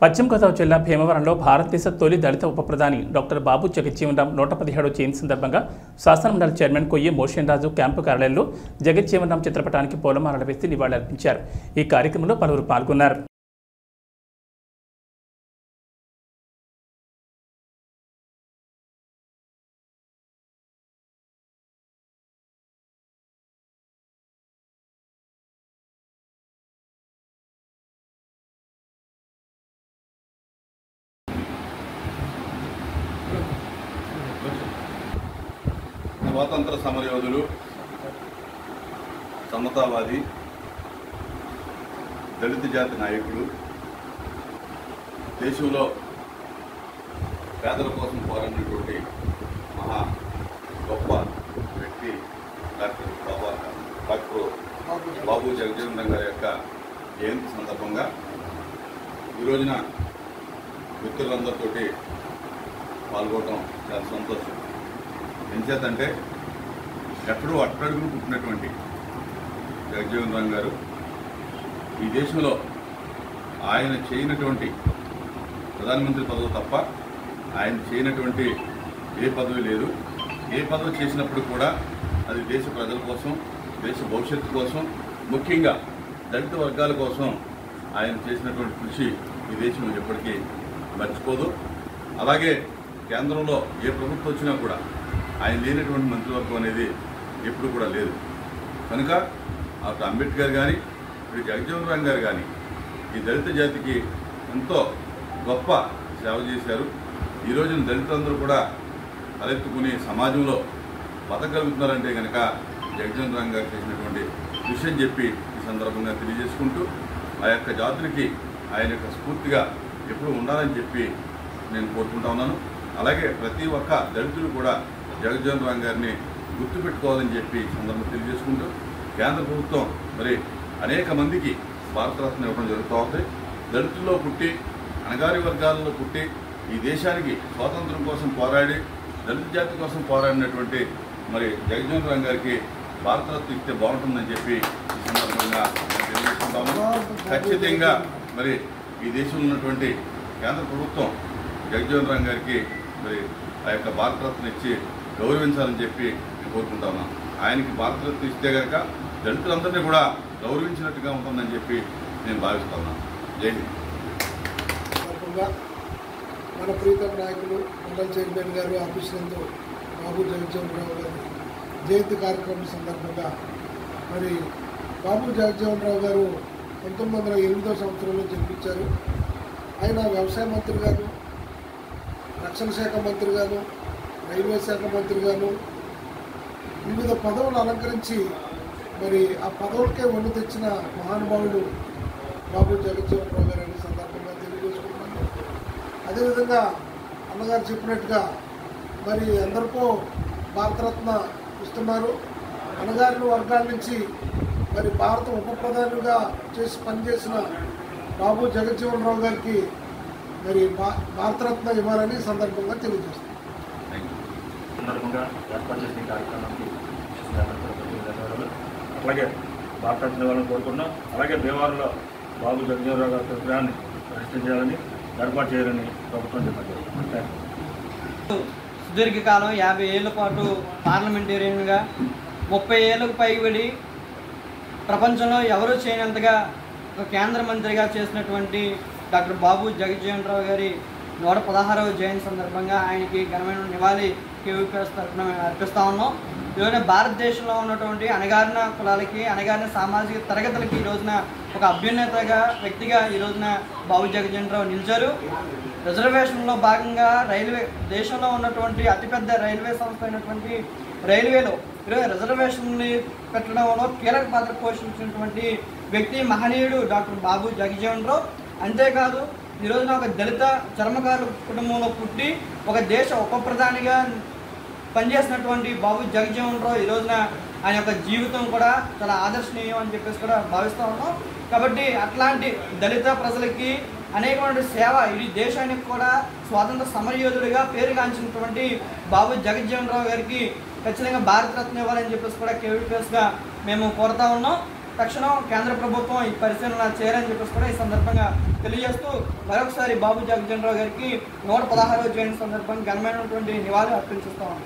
పశ్చిమ గోదావరి జిల్లా భీమవరంలో భారతదేశ తొలి దళిత ఉప ప్రధాని డాక్టర్ బాబు జగజ్జీవన్ 117వ జయంతి సందర్భంగా శాసనమండలి చైర్మన్ కొయ్యి మోషన్ రాజు క్యాంపు కార్యాలయంలో జగజ్జీవన్ చిత్రపటానికి పూలమాలలు వేసి నివాళులర్పించారు. ఈ కార్యక్రమంలో పలువురు పాల్గొన్నారు. స్వాతంత్ర సమరయోధులు, సమతావాది, దళిత జాతి నాయకుడు, దేశంలో పేదల కోసం పోరాడినటువంటి మహా గొప్ప వ్యక్తి డాక్టర్ బాబు జగజ్జీవన్ గారి యొక్క జయంతి సందర్భంగా ఈ రోజున మిత్రులందరితోటి పాల్గొనడం చాలా సంతోషం. ఎంచేతంటే ఎక్కడో అట్టడుగులు పుట్టినటువంటి జగజ్జీవన్ గారు ఈ దేశంలో ఆయన చేయనటువంటి ప్రధానమంత్రి పదవి తప్ప ఆయన చేయనటువంటి ఏ పదవి లేదు. ఏ పదవి చేసినప్పుడు కూడా అది దేశ ప్రజల కోసం, దేశ భవిష్యత్తు కోసం, ముఖ్యంగా దళిత వర్గాల కోసం ఆయన చేసినటువంటి కృషి ఈ దేశం ఎప్పటికీ మర్చిపోదు. అలాగే కేంద్రంలో ఏ ప్రభుత్వం వచ్చినా కూడా ఆయన లేనటువంటి మంత్రివర్గం అనేది ఎప్పుడు కూడా లేదు. కనుక అటు అంబేద్కర్ కానీ ఇప్పుడు జగజ్జీవన్ గారు కానీ ఈ దళిత జాతికి ఎంతో గొప్ప సేవ చేశారు. ఈ రోజున దళితులందరూ కూడా తలెత్తుకుని సమాజంలో బతకగలుగుతున్నారంటే కనుక జగజ్జీవన్ గారు చేసినటువంటి కృషి అని చెప్పి ఈ సందర్భంగా తెలియజేసుకుంటూ ఆ యొక్క జాతులకి ఆయన యొక్క స్ఫూర్తిగా ఎప్పుడు ఉండాలని చెప్పి నేను కోరుకుంటా ఉన్నాను. అలాగే ప్రతి ఒక్క దళితులు కూడా జగజ్జీవన్ గారిని గుర్తుపెట్టుకోవాలని చెప్పి సందర్భం తెలియజేసుకుంటూ కేంద్ర ప్రభుత్వం మరి అనేక మందికి భారతరత్న ఇవ్వడం జరుగుతూ ఉంది. దళితుల్లో పుట్టి, అణగారి వర్గాల్లో పుట్టి ఈ దేశానికి స్వాతంత్రం కోసం పోరాడి, దళిత జాతి కోసం పోరాడినటువంటి మరి జగజ్జీవన్ గారికి భారతరత్న ఇస్తే బాగుంటుందని చెప్పి ఈ సందర్భంగా తెలియజేసుకుంటాము. ఖచ్చితంగా మరి ఈ దేశంలో ఉన్నటువంటి కేంద్ర ప్రభుత్వం జగజ్జీవన్ గారికి మరి ఆ యొక్క భారతరత్న ఇచ్చి గౌరవించాలని చెప్పి నేను కోరుకుంటాను. ఆయనకి భారతరత్న ఇస్తే కనుక దళితులందరినీ కూడా గౌరవించినట్టుగా ఉంటుందని చెప్పి నేను భావిస్తున్నాను. జై హింద్. మన ప్రీతం నాయకులు మండల్ చైర్మన్ గారు ఆఫీస్ నందు బాబు జగజ్జీవన్ గారి జయంతి కార్యక్రమం సందర్భంగా మరి బాబు జగజ్జీవన్ గారు 1908వ సంవత్సరంలో జన్మించారు. ఆయన వ్యవసాయ మంత్రి గారు, రక్షణ శాఖ మంత్రి గారు, రైల్వే శాఖ మంత్రి గారు వివిధ పదవులు అలంకరించి మరి ఆ పదవులకే ఒళ్ళు తెచ్చిన మహానుభావుడు బాబు జగజ్జీవన్ గారు అనే సందర్భంగా తెలియజేసుకుంటున్నాను. అదేవిధంగా అన్నగారు చెప్పినట్టుగా మరి అందరికో భారతరత్న ఇస్తున్నారు. అన్నగారి వర్గాల నుంచి మరి భారత ఉప ప్రధానిగా చేసి పనిచేసిన బాబు జగజ్జీవన్ గారికి మరి భారతరత్న ఇవ్వాలని సందర్భంగా తెలియజేస్తున్నారు. సందర్భంగా ఏర్పాటు చేసిన కార్యక్రమానికి అలాగే భారతరత్న ఇవ్వాలని కోరుకున్నాం. అలాగే భీమవరంలో బాబు జగజ్జీవన్ గారి విగ్రహాన్ని ప్రతిష్ఠ చేయాలని, ఏర్పాటు చేయాలని ప్రభుత్వం చెప్పారు. సుదీర్ఘకాలం 50 ఏళ్ల పాటు పార్లమెంటేరియన్గా 30 ఏళ్లకు పైబడి ప్రపంచంలో ఎవరూ చేయనంతగా ఒక కేంద్ర మంత్రిగా చేసినటువంటి డాక్టర్ బాబు జగజ్జీవన్ గారి 116వ జయంతి సందర్భంగా ఆయనకి ఘనమైన నివాళి కేవీపీఎస్ తరఫున మేము అర్పిస్తూ ఉన్నాం. ఈరోజున భారతదేశంలో ఉన్నటువంటి అణగారిన కులాలకి, అణగారిన సామాజిక తరగతులకి ఈ రోజున ఒక అభ్యున్నతగా వ్యక్తిగా ఈ రోజున బాబు జగజ్జీవన్ నిలిచారు. రిజర్వేషన్లో భాగంగా దేశంలో ఉన్నటువంటి అతిపెద్ద రైల్వే సంస్థ అయినటువంటి రైల్వేలో ఈరోజు రిజర్వేషన్ని పెట్టడంలో కీలక పాత్ర పోషించినటువంటి వ్యక్తి మహనీయుడు డాక్టర్ బాబు జగజ్జీవన్ రావు. అంతేకాదు ఈ రోజున ఒక దళిత చర్మకారు కుటుంబంలో పుట్టి ఒక దేశ ఉప ప్రధానిగా పనిచేసినటువంటి బాబు జగజ్జీవన్ రావు ఈ రోజున ఆయన యొక్క జీవితం కూడా చాలా ఆదర్శనీయం అని చెప్పేసి కూడా భావిస్తూ ఉన్నాం. కాబట్టి అట్లాంటి దళిత ప్రజలకి అనేకమైన సేవ, ఈ దేశానికి కూడా స్వాతంత్ర సమరయోధుడిగా పేరుగాంచినటువంటి బాబు జగజ్జీవన్ గారికి ఖచ్చితంగా భారతరత్న ఇవ్వాలని చెప్పేసి కూడా కేవీపీఎస్గా మేము కోరుతా ఉన్నాం. తక్షణం కేంద్ర ప్రభుత్వం ఈ పరిశీలన చేయాలని చెప్పేసి కూడా ఈ సందర్భంగా తెలియజేస్తూ మరొకసారి బాబు జగజ్జీవన్ రావు గారికి 116వ జయంతి సందర్భంగా ఘనమైనటువంటి నివాళులు అర్పించుస్తాం.